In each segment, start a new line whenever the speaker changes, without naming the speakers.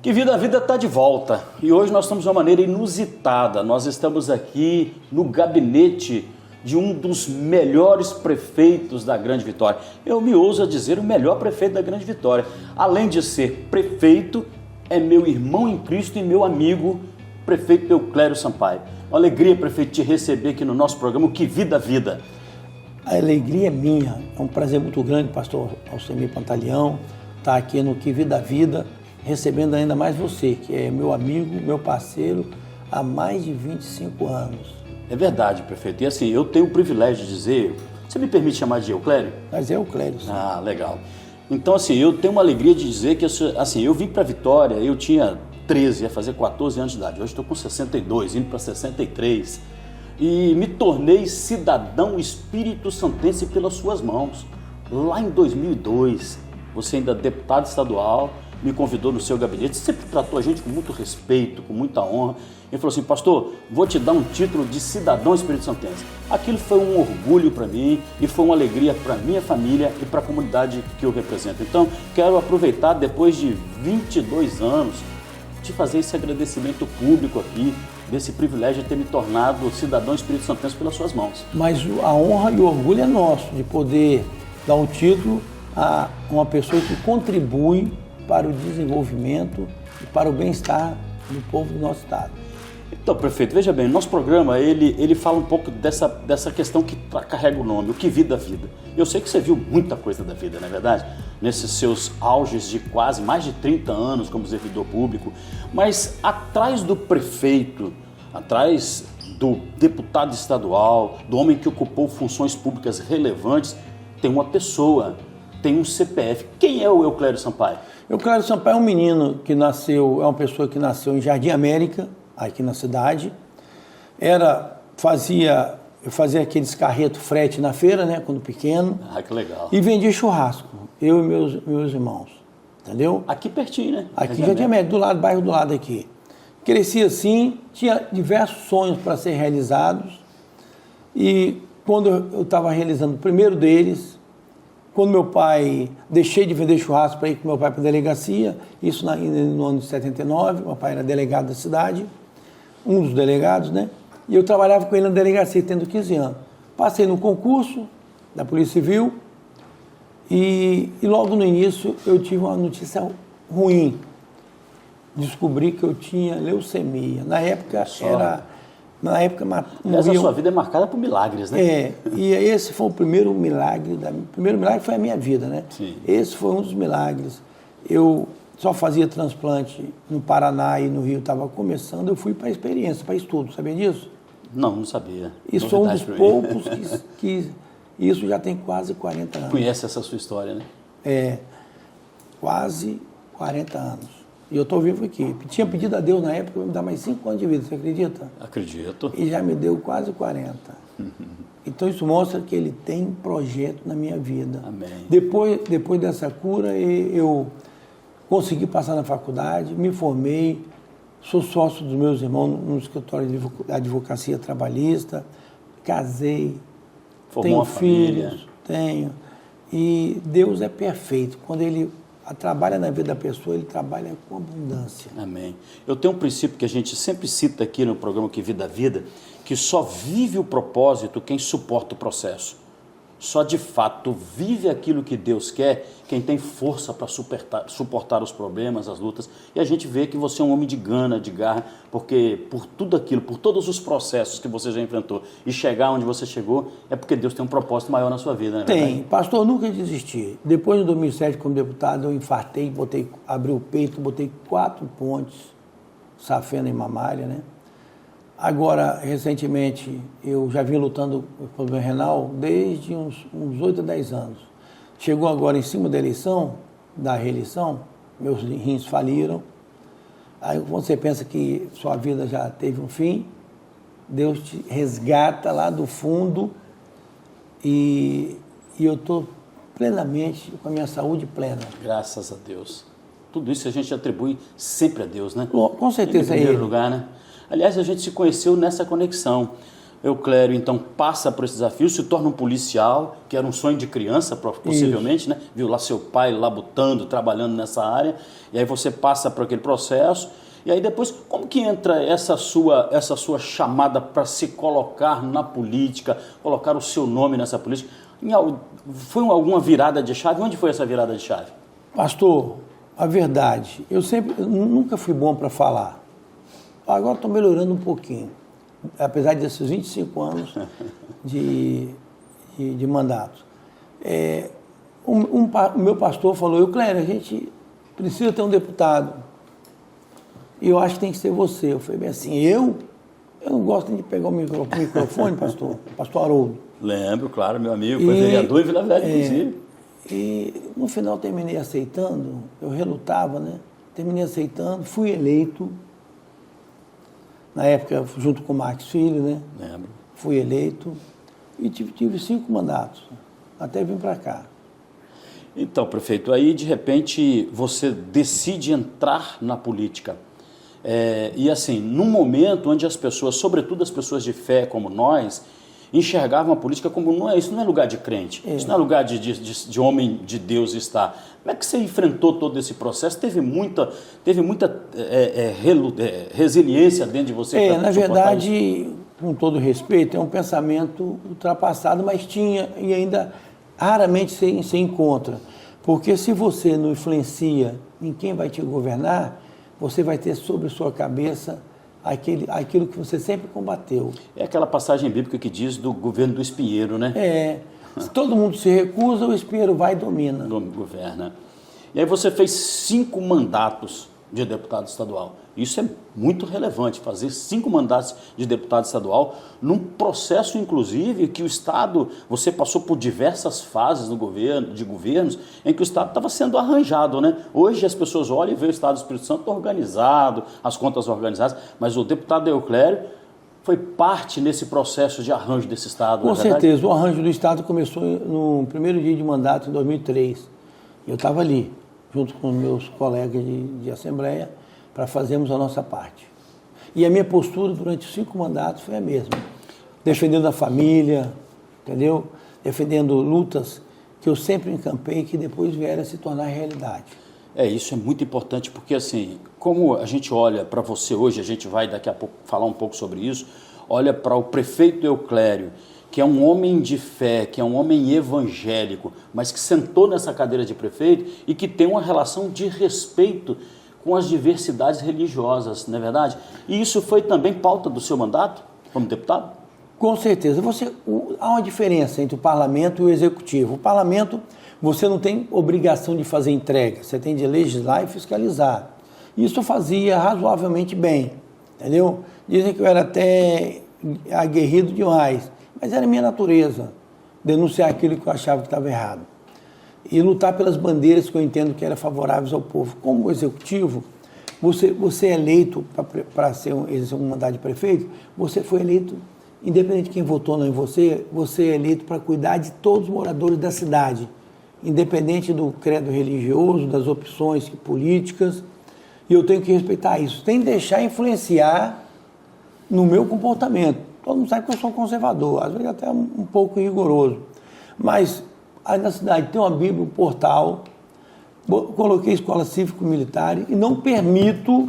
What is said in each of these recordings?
Que Vida a Vida está de volta e hoje nós estamos de uma maneira inusitada. Nós estamos aqui no gabinete de um dos melhores prefeitos da Grande Vitória. Eu me ouso a dizer o melhor prefeito da Grande Vitória. Além de ser prefeito, é meu irmão em Cristo e meu amigo, prefeito Euclério Sampaio. Uma alegria, prefeito, te receber aqui no nosso programa, o Que Vida a Vida.
A alegria é minha, é um prazer muito grande, pastor Alcemir Pantaleão, estar aqui no Que Vida a Vida, recebendo ainda mais você, que é meu amigo, meu parceiro, há mais de 25 anos.
É verdade, prefeito. E assim, eu tenho o privilégio de dizer, você me permite chamar de Euclério?
Mas é Euclério, sim.
Ah, legal. Então, assim, eu tenho uma alegria de dizer que, assim, eu vim para Vitória, eu tinha 13, ia fazer 14 anos de idade. Hoje estou com 62, indo para 63. E me tornei cidadão espírito-santense pelas suas mãos. Lá em 2002, você ainda deputado estadual, me convidou no seu gabinete, sempre tratou a gente com muito respeito, com muita honra. Ele falou assim, pastor, vou te dar um título de cidadão espírito-santense. Aquilo foi um orgulho para mim e foi uma alegria para minha família e para a comunidade que eu represento. Então, quero aproveitar, depois de 22 anos, de fazer esse agradecimento público aqui, desse privilégio de ter me tornado cidadão espírito-santense pelas suas mãos.
Mas a honra e o orgulho é nosso, de poder dar um título a uma pessoa que contribui para o desenvolvimento e para o bem-estar do povo do nosso estado.
Então, prefeito, veja bem, nosso programa, ele fala um pouco dessa questão que carrega o nome, o Que Vida a Vida. Eu sei que você viu muita coisa da vida, não é verdade? Nesses seus auges de quase mais de 30 anos como servidor público, mas atrás do prefeito, atrás do deputado estadual, do homem que ocupou funções públicas relevantes, tem uma pessoa, tem um CPF. Quem é o Euclério Sampaio?
Euclério Sampaio é um menino que nasceu, é uma pessoa que nasceu em Jardim América, aqui na cidade. Eu fazia aqueles carretos frete na feira, né, quando pequeno.
Ah, que legal.
E vendia churrasco, eu e meus irmãos, entendeu?
Aqui pertinho, né?
Aqui em Jardim América, do lado, bairro do lado aqui. Cresci assim, tinha diversos sonhos para ser realizados. E quando eu estava realizando o primeiro deles, quando meu pai, deixei de vender churrasco para ir com meu pai para a delegacia, isso no ano de 79, meu pai era delegado da cidade, um dos delegados, né? E eu trabalhava com ele na delegacia, tendo 15 anos. Passei no concurso da Polícia Civil e logo no início eu tive uma notícia ruim. Descobri que eu tinha leucemia. Na época
Mas a sua vida é marcada por milagres, né?
É, e esse foi o primeiro milagre. O primeiro milagre foi a minha vida, né?
Sim.
Esse foi um dos milagres. Eu só fazia transplante no Paraná e no Rio estava começando. Eu fui para a experiência, para estudo, sabia disso?
Não sabia.
E sou um dos poucos que isso já tem quase 40 anos.
Conhece essa sua história, né?
É, quase 40 anos. E eu estou vivo aqui. Tinha pedido a Deus na época para me dar mais 5 anos de vida, você acredita?
Acredito.
E já me deu quase 40. Então isso mostra que ele tem projeto na minha vida.
Amém.
Depois dessa cura, eu consegui passar na faculdade, me formei, sou sócio dos meus irmãos no escritório de advocacia trabalhista, casei, tenho filhos, tenho. E Deus é perfeito. Quando Ele trabalha na vida da pessoa, Ele trabalha com abundância.
Amém. Eu tenho um princípio que a gente sempre cita aqui no programa Que Vida a Vida, que só vive o propósito quem suporta o processo. Só de fato vive aquilo que Deus quer quem tem força para suportar os problemas, as lutas. E a gente vê que você é um homem de gana, de garra, porque por tudo aquilo, por todos os processos que você já enfrentou e chegar onde você chegou, é porque Deus tem um propósito maior na sua vida, né?
Tem. Pastor, eu nunca desisti. Depois de 2007, como deputado, eu infartei, abri o peito, botei 4 pontes, safena e mamária, né? Agora, recentemente, eu já vim lutando com o problema renal desde uns 8 a 10 anos. Chegou agora em cima da reeleição, meus rins faliram. Aí você pensa que sua vida já teve um fim, Deus te resgata lá do fundo e eu estou plenamente com a minha saúde plena.
Graças a Deus. Tudo isso a gente atribui sempre a Deus, né?
Com certeza
em primeiro lugar, né? Aliás, a gente se conheceu nessa conexão. Euclério, então, passa por esse desafio, se torna um policial, que era um sonho de criança, possivelmente, né? Viu lá seu pai labutando, trabalhando nessa área, e aí você passa por aquele processo, e aí depois, como que entra essa sua chamada para se colocar na política, colocar o seu nome nessa política? Foi alguma virada de chave? Onde foi essa virada de chave?
Pastor, a verdade, eu nunca fui bom para falar. Agora estou melhorando um pouquinho, apesar desses 25 anos de mandato. O meu pastor falou, Euclério, a gente precisa ter um deputado. E eu acho que tem que ser você. Eu falei bem assim, eu não gosto nem de pegar o microfone, pastor Haroldo.
Lembro, claro, meu amigo, foi vereador em Vila Velha, inclusive.
E no final terminei aceitando, eu relutava, né? Terminei aceitando, fui eleito, na época junto com o Marcos Filho, né?
Lembro.
Fui eleito e tive 5 mandatos, até vim para cá.
Então, prefeito, aí de repente você decide entrar na política. E assim, num momento onde as pessoas, sobretudo as pessoas de fé como nós, enxergavam a política como, isso não é lugar de crente, isso não é lugar de homem de Deus estar. Como é que você enfrentou todo esse processo? Teve muita resiliência dentro de você?
Na verdade, com todo respeito, é um pensamento ultrapassado, mas tinha e ainda raramente se encontra. Porque se você não influencia em quem vai te governar, você vai ter sobre sua cabeça aquilo que você sempre combateu.
É aquela passagem bíblica que diz do governo do espinheiro, né?
Se todo mundo se recusa, o espinheiro vai e domina.
Governa. E aí você fez 5 mandatos de deputado estadual. Isso é muito relevante, fazer 5 mandatos de deputado estadual, num processo, inclusive, que o Estado, você passou por diversas fases de governos, em que o Estado estava sendo arranjado, né? Hoje as pessoas olham e veem o Estado do Espírito Santo organizado, as contas organizadas, mas o deputado Euclério foi parte nesse processo de arranjo desse Estado.
Com certeza, o arranjo do Estado começou no primeiro dia de mandato, em 2003. Eu estava ali, junto com meus colegas de Assembleia, para fazermos a nossa parte. E a minha postura durante os 5 mandatos foi a mesma. Defendendo a família, entendeu? Defendendo lutas que eu sempre encampei e que depois vieram a se tornar realidade.
Isso é muito importante porque, assim, como a gente olha para você hoje, a gente vai daqui a pouco falar um pouco sobre isso, olha para o prefeito Euclério, que é um homem de fé, que é um homem evangélico, mas que sentou nessa cadeira de prefeito e que tem uma relação de respeito com as diversidades religiosas, não é verdade? E isso foi também pauta do seu mandato como deputado?
Com certeza. Há uma diferença entre o parlamento e o executivo. O parlamento, você não tem obrigação de fazer entrega, você tem de legislar e fiscalizar. Isso eu fazia razoavelmente bem, entendeu? Dizem que eu era até aguerrido demais, mas era minha natureza, denunciar aquilo que eu achava que estava errado. E lutar pelas bandeiras que eu entendo que eram favoráveis ao povo. Como executivo, você é eleito para exercer um mandato de prefeito, você foi eleito, independente de quem votou ou não em você, você é eleito para cuidar de todos os moradores da cidade, independente do credo religioso, das opções políticas, e eu tenho que respeitar isso. Tem que deixar influenciar no meu comportamento. Todo mundo sabe que eu sou conservador, às vezes até um pouco rigoroso, mas aí na cidade tem uma Bíblia, um portal, coloquei escola cívico-militar e não permito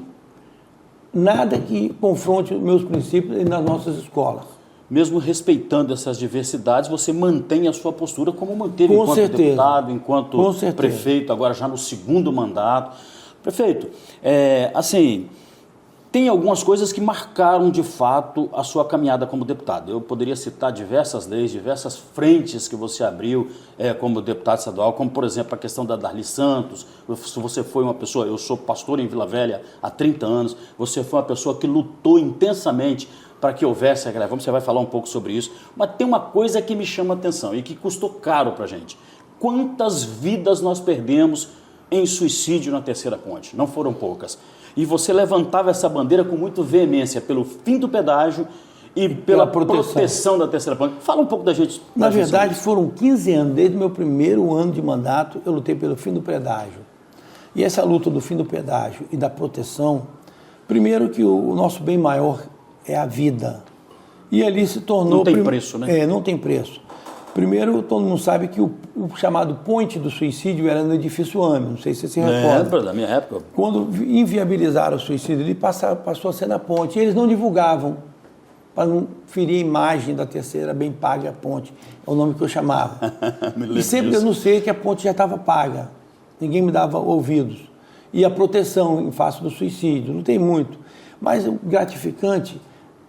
nada que confronte os meus princípios nas nossas escolas.
Mesmo respeitando essas diversidades, você mantém a sua postura como manteve
Com
enquanto
certeza.
deputado, enquanto prefeito, agora já no 2º mandato. Prefeito, assim, tem algumas coisas que marcaram de fato a sua caminhada como deputado. Eu poderia citar diversas leis, diversas frentes que você abriu como deputado estadual, como por exemplo a questão da Darli Santos. Você foi uma pessoa, eu sou pastor em Vila Velha há 30 anos, você foi uma pessoa que lutou intensamente para que houvesse aquela reforma, você vai falar um pouco sobre isso, mas tem uma coisa que me chama a atenção e que custou caro para a gente. Quantas vidas nós perdemos em suicídio na Terceira Ponte? Não foram poucas. E você levantava essa bandeira com muita veemência pelo fim do pedágio e pela proteção da Terceira Ponte. Fala um pouco da gente.
Na verdade, foram 15 anos, desde o meu primeiro ano de mandato, eu lutei pelo fim do pedágio. E essa luta do fim do pedágio e da proteção, primeiro que o nosso bem maior é a vida. E ali se tornou...
Não tem preço, né?
Não tem preço. Primeiro, todo mundo sabe que o chamado ponte do suicídio era no edifício AME, não sei se você se recorda.
Lembra da minha época?
Quando inviabilizaram o suicídio, ele passou a ser na ponte. E eles não divulgavam, para não ferir a imagem da terceira bem paga ponte. É o nome que eu chamava. E sempre eu não sei que a ponte já estava paga. Ninguém me dava ouvidos. E a proteção em face do suicídio, não tem muito. Mas o gratificante,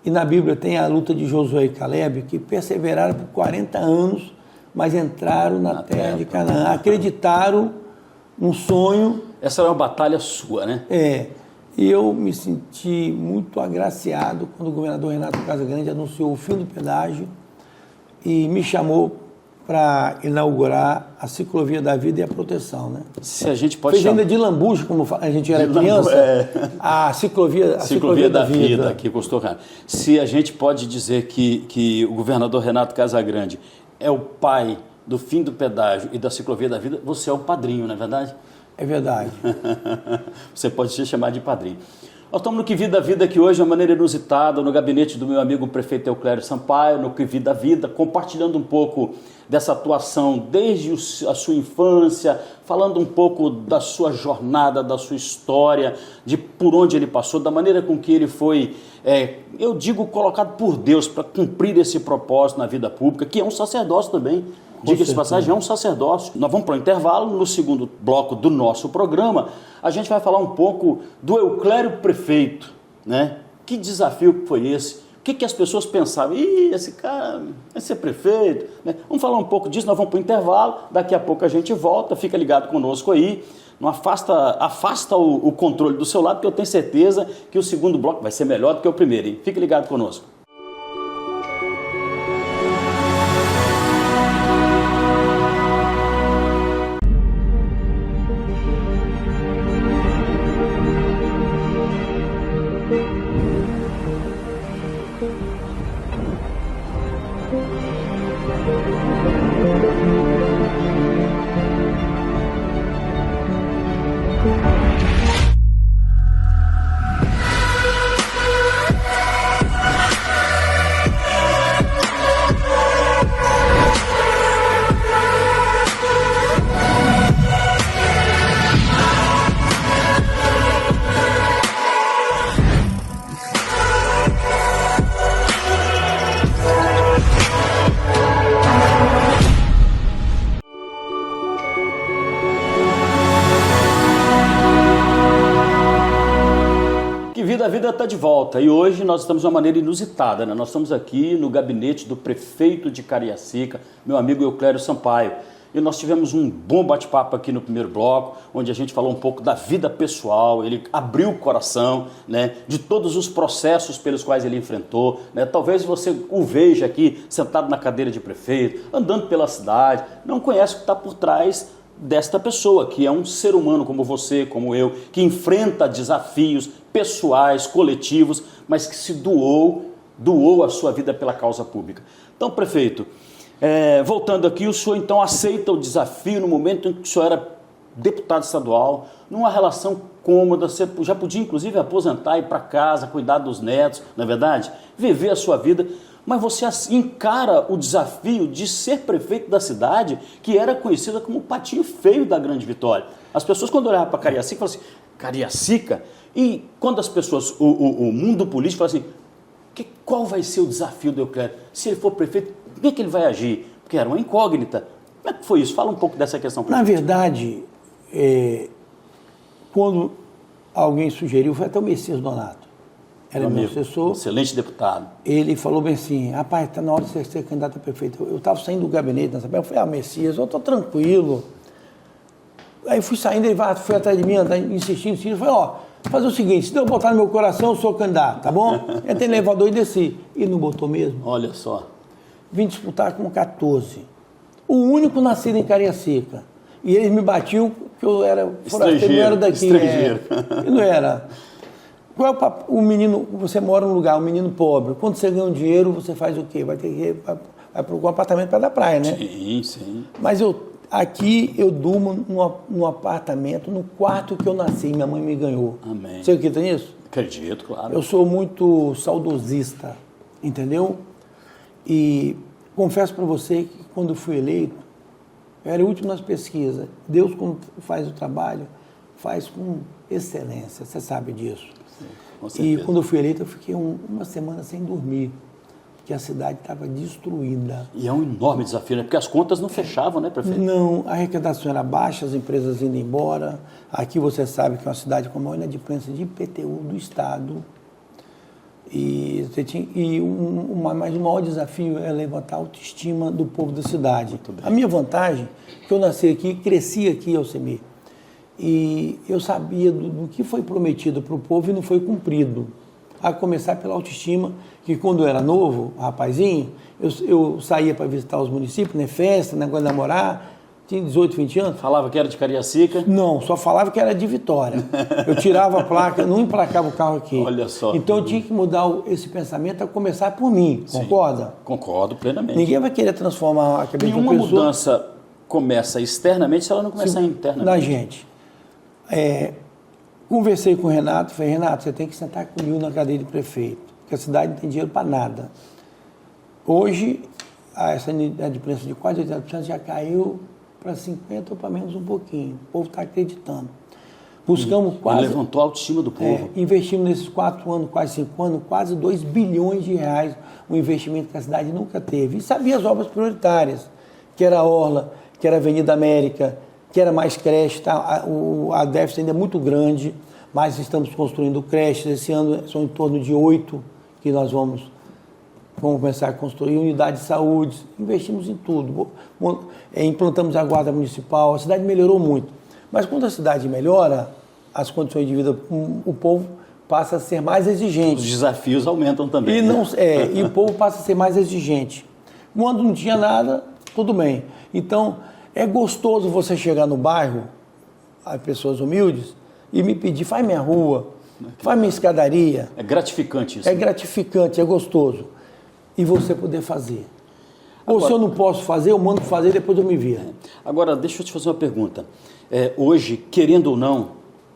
e na Bíblia tem a luta de Josué e Caleb, que perseveraram por 40 anos, mas entraram na terra de Canaã. Acreditaram num sonho.
Essa era uma batalha sua, né?
E eu me senti muito agraciado quando o governador Renato Casagrande anunciou o fim do pedágio e me chamou para inaugurar a ciclovia da vida e a proteção, né?
Se a gente pode
Fez ainda de lambuja, como a gente era criança, a ciclovia da vida.
Aqui custou caro. Se a gente pode dizer que o governador Renato Casagrande é o pai do fim do pedágio e da ciclovia da vida, você é o padrinho, não é verdade?
É verdade.
Você pode se chamar de padrinho. Nós estamos no Que Vida Vida aqui hoje, de uma maneira inusitada, no gabinete do meu amigo prefeito Euclério Sampaio, no Que Vida Vida, compartilhando um pouco dessa atuação desde a sua infância, falando um pouco da sua jornada, da sua história, de por onde ele passou, da maneira com que ele foi, eu digo, colocado por Deus para cumprir esse propósito na vida pública, que é um sacerdócio também. Diga-se de passagem, é um sacerdócio. Nós vamos para o intervalo. No segundo bloco do nosso programa, a gente vai falar um pouco do Euclério prefeito, né? Que desafio que foi esse? O que as pessoas pensavam? Esse cara vai ser prefeito, né? Vamos falar um pouco disso, nós vamos para o intervalo, daqui a pouco a gente volta, fica ligado conosco aí. Não afasta o controle do seu lado, porque eu tenho certeza que o segundo bloco vai ser melhor do que o primeiro, hein? Fique ligado conosco. A vida está de volta e hoje nós estamos de uma maneira inusitada, né? Nós estamos aqui no gabinete do prefeito de Cariacica, meu amigo Euclério Sampaio, e nós tivemos um bom bate-papo aqui no primeiro bloco, onde a gente falou um pouco da vida pessoal, ele abriu o coração, né, de todos os processos pelos quais ele enfrentou, né? Talvez você o veja aqui sentado na cadeira de prefeito, andando pela cidade, não conhece o que está por trás desta pessoa, que é um ser humano como você, como eu, que enfrenta desafios pessoais, coletivos, mas que se doou a sua vida pela causa pública. Então, prefeito, voltando aqui, o senhor então aceita o desafio no momento em que o senhor era deputado estadual, numa relação cômoda, você já podia inclusive aposentar, ir para casa, cuidar dos netos, não é verdade? Viver a sua vida, mas você encara o desafio de ser prefeito da cidade, que era conhecida como o patinho feio da Grande Vitória. As pessoas, quando olhavam para Cariacica, falavam assim, Cariacica? E quando as pessoas, o mundo político, fala assim, qual vai ser o desafio do Euclério? Se ele for prefeito, como é que ele vai agir? Porque era uma incógnita. Como é que foi isso? Fala um pouco dessa questão.
Na verdade, quando alguém sugeriu, foi até o Messias Donato, era meu assessor.
Excelente deputado.
Ele falou bem assim, rapaz, está na hora de você ser candidato a prefeito. Eu estava saindo do gabinete nessa época, eu falei, Messias, eu estou tranquilo. Aí fui saindo, ele foi atrás de mim, insistindo, eu falei, fazer o seguinte, se eu botar no meu coração, eu sou candidato, tá bom? Entrei no elevador e desci. E não botou mesmo.
Olha só.
Vim disputar com 14. O único nascido em Cariacica. E eles me batiam porque eu era forasteiro, não era daqui.
Estrangeiro.
Eu não era. Qual é o menino, você mora num lugar, um menino pobre, quando você ganha um dinheiro, você faz o quê? Vai para um apartamento para da praia, né?
Sim, sim.
Mas aqui eu durmo num apartamento, no quarto que eu nasci, minha mãe me ganhou.
Amém.
Você acredita nisso?
Acredito, claro.
Eu sou muito saudosista, entendeu? E confesso para você que quando eu fui eleito, eu era o último nas pesquisas. Deus, quando faz o trabalho, faz com excelência, você sabe disso.
Sim, com certeza.
E quando eu fui eleito, eu fiquei uma semana sem dormir, porque a cidade estava destruída.
E é um enorme desafio, né? Porque as contas não fechavam, né, prefeito?
Não, a arrecadação era baixa, as empresas indo embora. Aqui você sabe que é uma cidade com a maior inadimplência de IPTU do Estado. Mas o maior desafio é levantar a autoestima do povo da cidade. A minha vantagem é que eu nasci aqui, cresci aqui, Alcemir, e eu sabia do que foi prometido para o povo e não foi cumprido. A começar pela autoestima, que quando eu era novo, rapazinho, eu saía para visitar os municípios, né, festa, negócio de namorar, tinha 18, 20 anos.
Falava que era de Cariacica?
Não, só falava que era de Vitória. Eu tirava a placa, não emplacava o carro aqui.
Olha só.
Então eu tinha que mudar esse pensamento a começar por mim,
Sim,
concorda?
concordo plenamente.
Ninguém vai querer transformar a cabeça de uma
Nenhuma
pessoa...
mudança começa externamente se ela não começar internamente.
Na gente. Conversei com o Renato, falei, Renato, você tem que sentar comigo na cadeira de prefeito, porque a cidade não tem dinheiro para nada. Hoje, essa inadimplência de quase 80% já caiu para 50% ou para menos um pouquinho. O povo está acreditando. Buscamos quase...
levantou a autoestima do povo.
Investimos nesses 4 anos, quase 5 anos, quase 2 bilhões de reais, um investimento que a cidade nunca teve. E sabia as obras prioritárias, que era a Orla, que era a Avenida América, que era mais creche, tá? A déficit ainda é muito grande, mas estamos construindo creches. Esse ano são em torno de 8 que nós vamos começar a construir, unidade de saúde, investimos em tudo. Implantamos a guarda municipal, a cidade melhorou muito. Mas quando a cidade melhora, as condições de vida, o povo passa a ser mais exigente.
Os desafios aumentam também.
E o povo passa a ser mais exigente. Quando não tinha nada, tudo bem. Então, é gostoso você chegar no bairro, as pessoas humildes, e me pedir, faz minha rua, faz minha escadaria.
É gratificante isso.
É gratificante, é gostoso. E você poder fazer. Ou se eu não posso fazer, eu mando fazer, depois eu me viro.
Agora, deixa eu te fazer uma pergunta. Hoje, querendo ou não,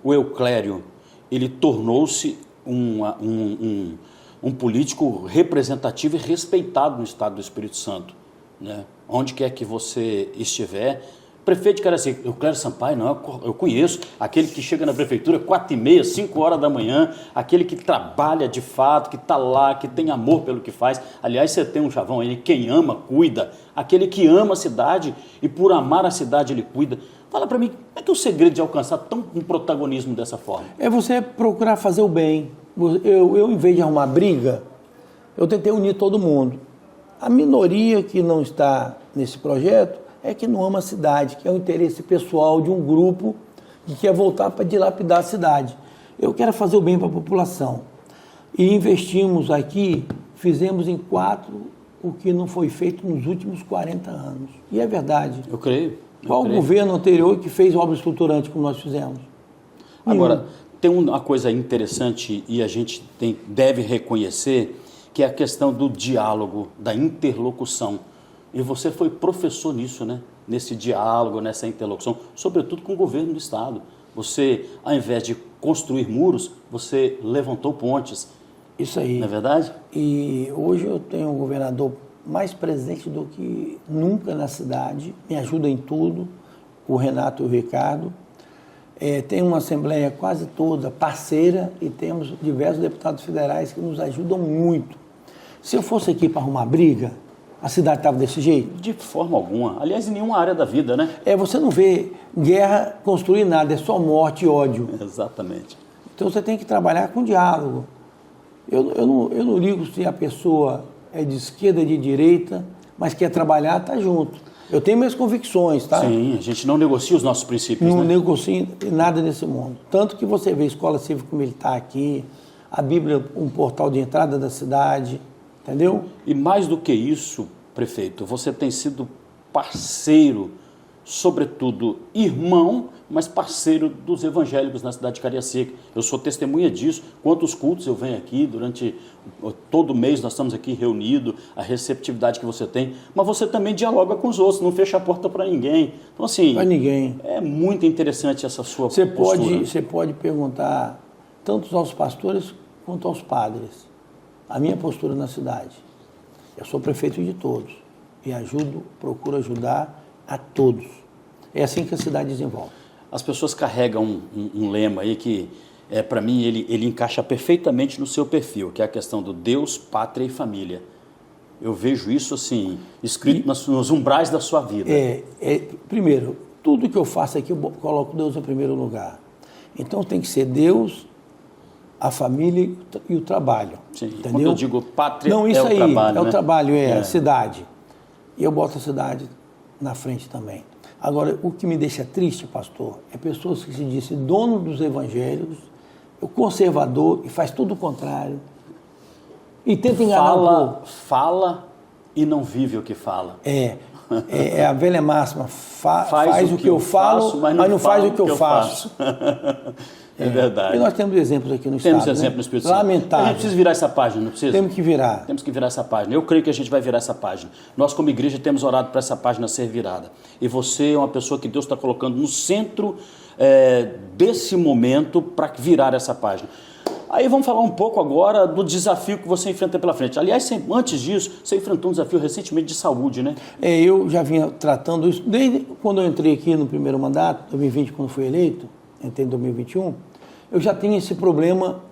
o Euclério, ele tornou-se um político representativo e respeitado no estado do Espírito Santo, né? Onde quer que você estiver. Prefeito de Cariacica, Euclério Sampaio, não, eu conheço, aquele que chega na prefeitura 4h30, 5 horas da manhã, aquele que trabalha de fato, que está lá, que tem amor pelo que faz. Aliás, você tem um chavão aí, quem ama, cuida. Aquele que ama a cidade e por amar a cidade ele cuida. Fala para mim, como é que é o segredo de alcançar um protagonismo dessa forma? É
você procurar fazer o bem. Eu, em vez de arrumar briga, eu tentei unir todo mundo. A minoria que não está nesse projeto é que não ama a cidade, que é um interesse pessoal de um grupo que quer voltar para dilapidar a cidade. Eu quero fazer o bem para a população. E investimos aqui, fizemos em 4 o que não foi feito nos últimos 40 anos. E é verdade.
Eu creio.
Qual o governo anterior que fez obra estruturante como nós fizemos?
Agora, tem uma coisa interessante e a gente deve reconhecer, que é a questão do diálogo, da interlocução. E você foi professor nisso, né? Nesse diálogo, nessa interlocução, sobretudo com o governo do Estado. Você, ao invés de construir muros, você levantou pontes.
Isso aí.
Não é verdade?
E hoje eu tenho um governador mais presente do que nunca na cidade, me ajuda em tudo, o Renato e o Ricardo. Tem uma assembleia quase toda parceira e temos diversos deputados federais que nos ajudam muito. Se eu fosse aqui para arrumar briga, a cidade estava desse jeito?
De forma alguma. Aliás, em nenhuma área da vida, né?
Você não vê guerra construir nada, é só morte e ódio.
Exatamente.
Então você tem que trabalhar com diálogo. Eu não ligo se a pessoa é de esquerda, de direita, mas quer trabalhar, tá junto. Eu tenho minhas convicções, tá?
Sim, a gente não negocia os nossos princípios,
não,
né?
Não negocio nada nesse mundo. Tanto que você vê Escola Cívico-Militar aqui, a Bíblia, um portal de entrada da cidade, entendeu?
E mais do que isso, prefeito, você tem sido parceiro, sobretudo irmão, mas parceiro dos evangélicos na cidade de Cariacica. Eu sou testemunha disso. Quantos cultos eu venho aqui, durante todo mês nós estamos aqui reunidos, a receptividade que você tem, mas você também dialoga com os outros, não fecha a porta para ninguém. Então, assim,
para ninguém.
É muito interessante essa sua postura.
Você pode perguntar tanto aos pastores quanto aos padres a minha postura na cidade. Eu sou prefeito de todos e procuro ajudar a todos. É assim que a cidade desenvolve.
As pessoas carregam um lema aí que, para mim, ele encaixa perfeitamente no seu perfil, que é a questão do Deus, pátria e família. Eu vejo isso assim, escrito nos umbrais da sua vida.
Primeiro, tudo que eu faço aqui, eu coloco Deus em primeiro lugar. Então tem que ser Deus, a família e o trabalho.
Sim.
Entendeu?
Quando eu digo pátria,
não, isso
é o
aí,
trabalho,
é o
né?
trabalho, a cidade. E eu boto a cidade na frente também. Agora, o que me deixa triste, pastor, é pessoas que se dizem dono dos evangelhos, o conservador, e faz tudo o contrário. E tenta enganar o povo.
Fala e não vive o que fala.
É a velha máxima, faz o que eu falo, mas não faz o que eu faço.
É verdade.
E nós temos exemplos aqui no
Temos
Estado.
exemplos no Espírito Santo.
Lamentável.
A gente precisa virar essa página, não precisa?
Temos que virar.
Temos que virar essa página. Eu creio que a gente vai virar essa página. Nós, como igreja, temos orado para essa página ser virada. E você é uma pessoa que Deus está colocando no centro desse momento para virar essa página. Aí vamos falar um pouco agora do desafio que você enfrenta pela frente. Aliás, antes disso, você enfrentou um desafio recentemente de saúde, né?
Eu já vinha tratando isso desde quando eu entrei aqui no primeiro mandato, 2020, quando fui eleito, entrei em 2021, eu já tinha esse problema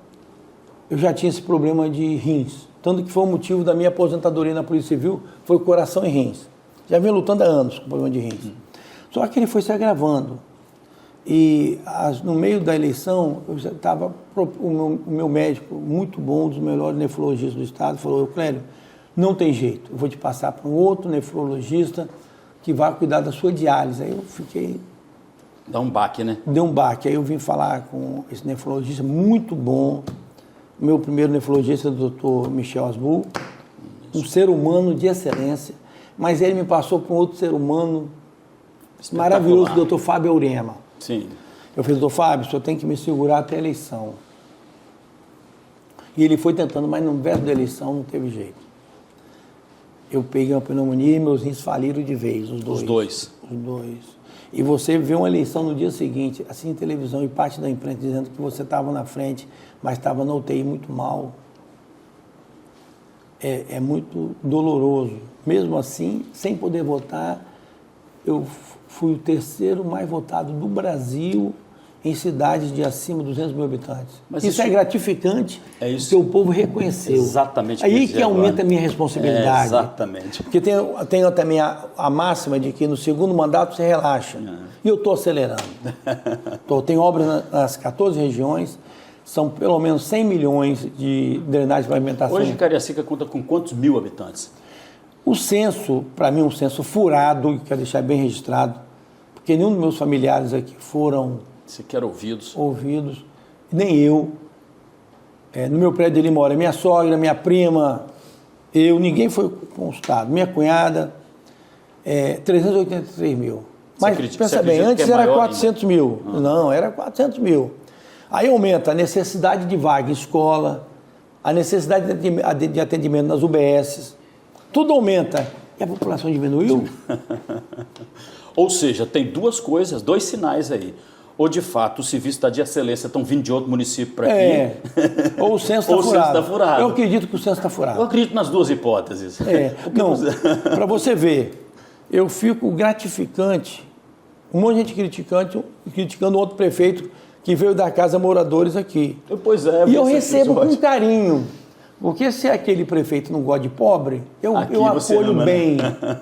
de rins. Tanto que foi o motivo da minha aposentadoria na Polícia Civil, foi o coração e rins. Já vinha lutando há anos com o problema de rins. Só que ele foi se agravando. E no meio da eleição, eu já estava, o meu médico, muito bom, um dos melhores nefrologistas do estado, falou: Clélio, não tem jeito, eu vou te passar para um outro nefrologista que vai cuidar da sua diálise. Aí eu fiquei...
Dá um baque, né?
Deu um baque. Aí eu vim falar com esse nefrologista muito bom, o meu primeiro nefrologista é o Dr. Michel Asbul, um ser humano de excelência, mas ele me passou para um outro ser humano maravilhoso, o Dr. Fábio Aurema.
Sim.
Eu falei: doutor Fábio, o senhor tem que me segurar até a eleição. E ele foi tentando, mas no verso da eleição não teve jeito. Eu peguei uma pneumonia e meus rins faliram de vez, os dois. Os dois. E você vê uma eleição no dia seguinte, assim, televisão e parte da imprensa dizendo que você estava na frente, mas estava na UTI muito mal. É muito doloroso. Mesmo assim, sem poder votar, eu fui o terceiro mais votado do Brasil em cidades de acima de 200 mil habitantes. Mas isso é gratificante, porque o povo reconheceu.
Exatamente.
Aí que aumenta a minha responsabilidade.
Exatamente.
Porque tem também a máxima de que no segundo mandato você relaxa. E eu estou acelerando. Tem obras nas 14 regiões, são pelo menos 100 milhões de drenagem de pavimentação.
Hoje Cariacica conta com quantos mil habitantes?
O censo, para mim, é um censo furado, que quero deixar bem registrado, porque nenhum dos meus familiares aqui foram
sequer ouvidos,
nem eu. No meu prédio ele mora minha sogra, minha prima, ninguém foi consultado. Minha cunhada, 383 mil. Mas pensa bem, antes era 400 mil. Não, era 400 mil. Aí aumenta a necessidade de vaga em escola, a necessidade de atendimento nas UBSs. Tudo aumenta. E a população diminuiu?
Ou seja, tem dois sinais aí. Ou de fato os serviços de excelência estão vindo de outro município para aqui.
Ou o censo está furado. Eu acredito que o censo está furado.
Eu acredito nas duas hipóteses.
Não, para você ver, eu fico gratificante, um monte de gente criticando outro prefeito que veio da Casa Moradores aqui.
Pois é.
E eu recebo com carinho. Porque se aquele prefeito não gosta de pobre, eu acolho bem,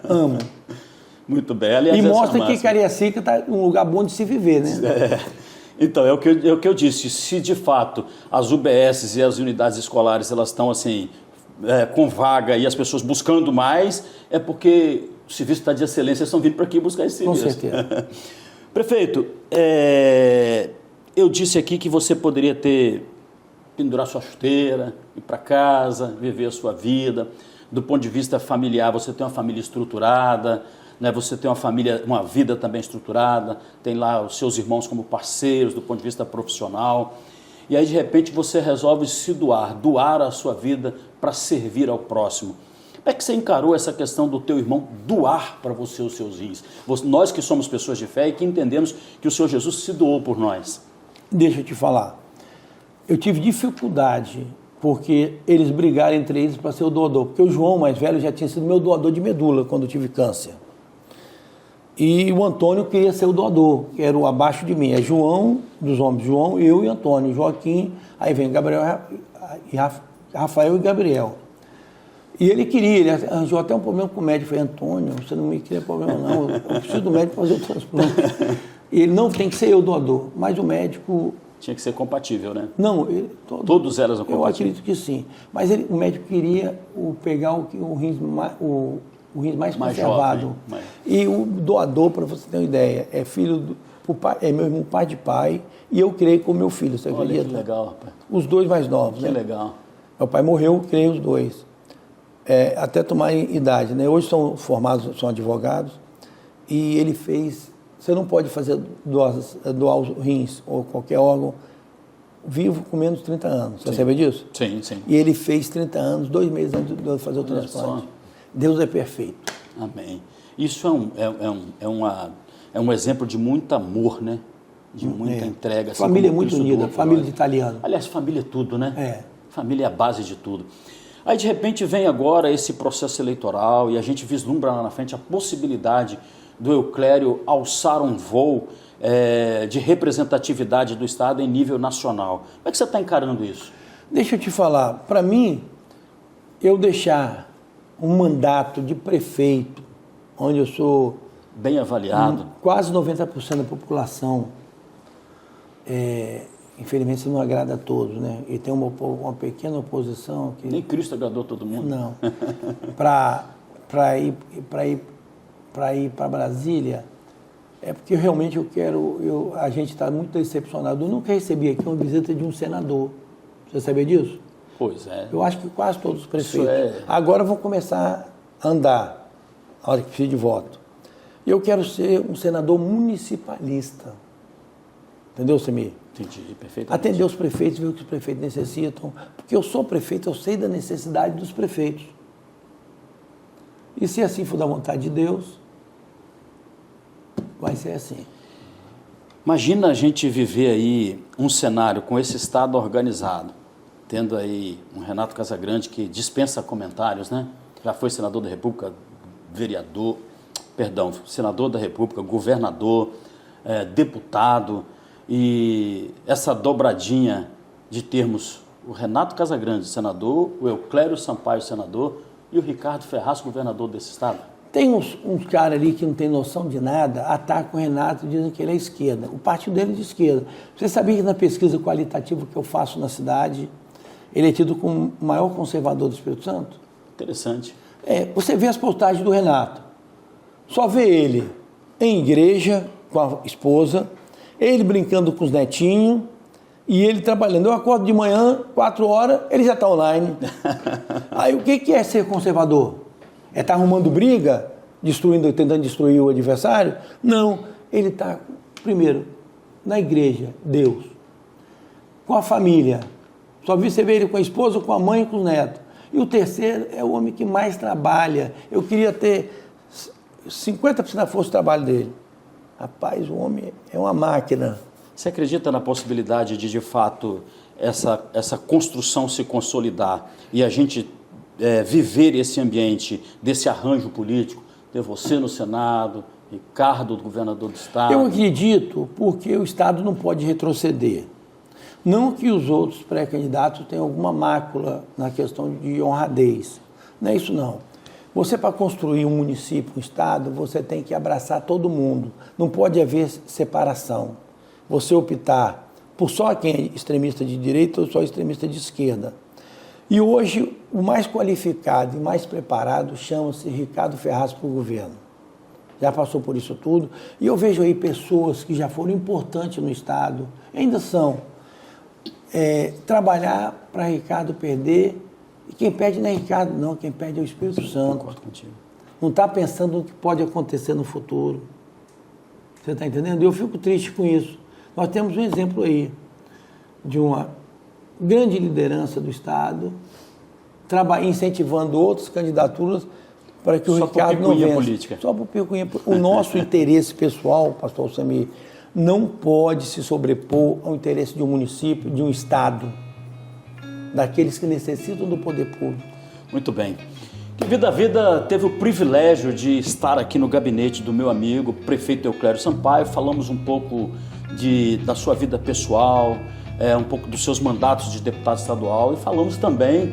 amo.
Muito bem. Aliás,
e mostra que Cariacica está um lugar bom de se viver, né?
Então, é o que eu disse. Se de fato as UBSs e as unidades escolares elas estão assim, com vaga e as pessoas buscando mais, é porque os serviços de excelência estão vindo para aqui buscar esse serviço.
Com certeza.
Prefeito, eu disse aqui que você poderia pendurar sua chuteira, ir para casa, viver a sua vida. Do ponto de vista familiar, você tem uma família estruturada, né? Você tem uma vida também estruturada, tem lá os seus irmãos como parceiros do ponto de vista profissional. E aí, de repente, você resolve se doar a sua vida para servir ao próximo. Como é que você encarou essa questão do teu irmão doar para você os seus rins? Nós que somos pessoas de fé e que entendemos que o Senhor Jesus se doou por nós.
Deixa eu te falar. Eu tive dificuldade porque eles brigaram entre eles para ser o doador. Porque o João, mais velho, já tinha sido meu doador de medula quando eu tive câncer. E o Antônio queria ser o doador, que era o abaixo de mim. É João, dos homens, João, eu e Antônio, Joaquim, aí vem Gabriel, Rafael e Gabriel. E ele queria, ele arranjou até um problema com o médico. Eu falei, Antônio, você não me cria problema não, eu preciso do médico fazer o transplante. E ele, não, tem que ser eu o doador, mas o médico...
Tinha que ser compatível, né?
Não,
todos eram compatíveis?
Eu acredito que sim, mas o médico queria pegar o rins mais conservado.
Jovem,
E o doador, para você ter uma ideia, é filho é meu irmão pai de pai, e eu criei com meu filho, você acredita?
Olha que legal, rapaz.
Os dois mais novos,
Que
né?
legal.
Meu pai morreu, criei os dois. Até tomarem idade, né? Hoje são formados, são advogados, e ele fez... Você não pode doar os rins ou qualquer órgão vivo com menos de 30 anos. Você sabe disso?
Sim, sim.
E ele fez 30 anos, 2 meses antes de fazer o transplante. Deus é perfeito.
Amém. Isso é um exemplo de muito amor, né? De muita entrega. Assim,
família muito unida, família de italiano.
Aliás, família é tudo, né?
É.
Família é a base de tudo. Aí, de repente, vem agora esse processo eleitoral e a gente vislumbra lá na frente a possibilidade do Euclério alçar um voo de representatividade do Estado em nível nacional. Como é que você está encarando isso?
Deixa eu te falar, para mim, eu deixar um mandato de prefeito, onde eu sou...
Bem avaliado.
Quase 90% da população, infelizmente isso não agrada a todos, né? E tem uma pequena oposição que...
Nem Cristo agradou todo mundo.
Não. Para ir para Brasília, é porque realmente eu quero... a gente está muito decepcionado. Eu nunca recebi aqui uma visita de um senador. Você sabia disso?
Pois é.
Eu acho que quase todos os prefeitos. Agora vão começar a andar, na hora que precisa de voto. Eu quero ser um senador municipalista. Entendeu, Semir?
Entendi, perfeitamente.
Atender os prefeitos, ver o que os prefeitos necessitam. Porque eu sou prefeito, eu sei da necessidade dos prefeitos. E se assim for da vontade de Deus, vai ser assim.
Imagina a gente viver aí um cenário com esse Estado organizado, tendo aí um Renato Casagrande que dispensa comentários, né? Já foi senador da República, senador da República, governador, deputado, e essa dobradinha de termos o Renato Casagrande, senador, o Euclério Sampaio, senador, e o Ricardo Ferraz, governador desse estado.
Tem uns caras ali que não tem noção de nada, atacam o Renato e dizem que ele é esquerda. O partido dele é de esquerda. Você sabia que na pesquisa qualitativa que eu faço na cidade, ele é tido como o maior conservador do Espírito Santo?
Interessante.
Você vê as postagens do Renato, só vê ele em igreja com a esposa, ele brincando com os netinhos e ele trabalhando. Eu acordo de manhã, 4 horas, ele já está online. Aí o que é ser conservador? É estar arrumando briga, tentando destruir o adversário? Não, ele está, primeiro, na igreja, Deus, com a família. Só vi você ver ele com a esposa, com a mãe e com os netos. E o terceiro é o homem que mais trabalha. Eu queria ter 50% da força de trabalho dele. Rapaz, o homem é uma máquina.
Você acredita na possibilidade de fato, essa construção se consolidar e a gente viver esse ambiente desse arranjo político, ter você no Senado, Ricardo, governador do Estado?
Eu acredito porque o Estado não pode retroceder. Não que os outros pré-candidatos tenham alguma mácula na questão de honradez. Não é isso, não. Você, para construir um município, um Estado, você tem que abraçar todo mundo. Não pode haver separação. Você optar por só quem é extremista de direita ou só extremista de esquerda. E hoje, o mais qualificado e mais preparado chama-se Ricardo Ferraz para o governo. Já passou por isso tudo. E eu vejo aí pessoas que já foram importantes no Estado, ainda são. Trabalhar para Ricardo perder. E quem perde não é Ricardo, não. Quem perde é o Espírito Santo.
Concordo contigo.
Não está pensando no que pode acontecer no futuro. Você está entendendo? Eu fico triste com isso. Nós temos um exemplo aí de uma grande liderança do Estado incentivando outras candidaturas para que o Ricardo não vença.
Política.
Só por picuinha política. O nosso interesse pessoal, pastor Samir, não pode se sobrepor ao interesse de um município, de um Estado. daqueles que necessitam do poder público.
Muito bem. Que Vida a Vida teve o privilégio de estar aqui no gabinete do meu amigo, prefeito Euclério Sampaio. Falamos um pouco da sua vida pessoal, um pouco dos seus mandatos de deputado estadual e falamos também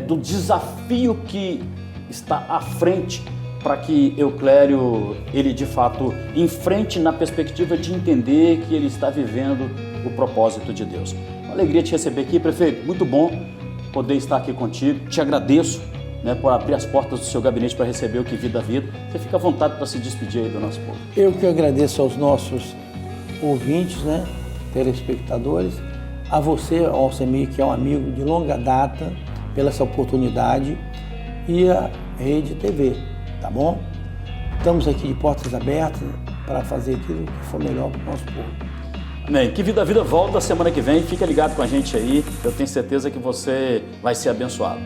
do desafio que está à frente para que Euclério, ele de fato enfrente na perspectiva de entender que ele está vivendo o propósito de Deus. Uma alegria te receber aqui, prefeito. Muito bom poder estar aqui contigo. Te agradeço, por abrir as portas do seu gabinete para receber o Que Vida a Vida. Você fica à vontade para se despedir aí do nosso povo.
Eu que agradeço aos nossos ouvintes, telespectadores, a você, Alcemir, que é um amigo de longa data, pela essa oportunidade, e a Rede TV, tá bom? Estamos aqui de portas abertas para fazer aquilo que for melhor para o nosso povo.
Amém. Que Vida a Vida volta semana que vem. Fica ligado com a gente aí. Eu tenho certeza que você vai ser abençoado.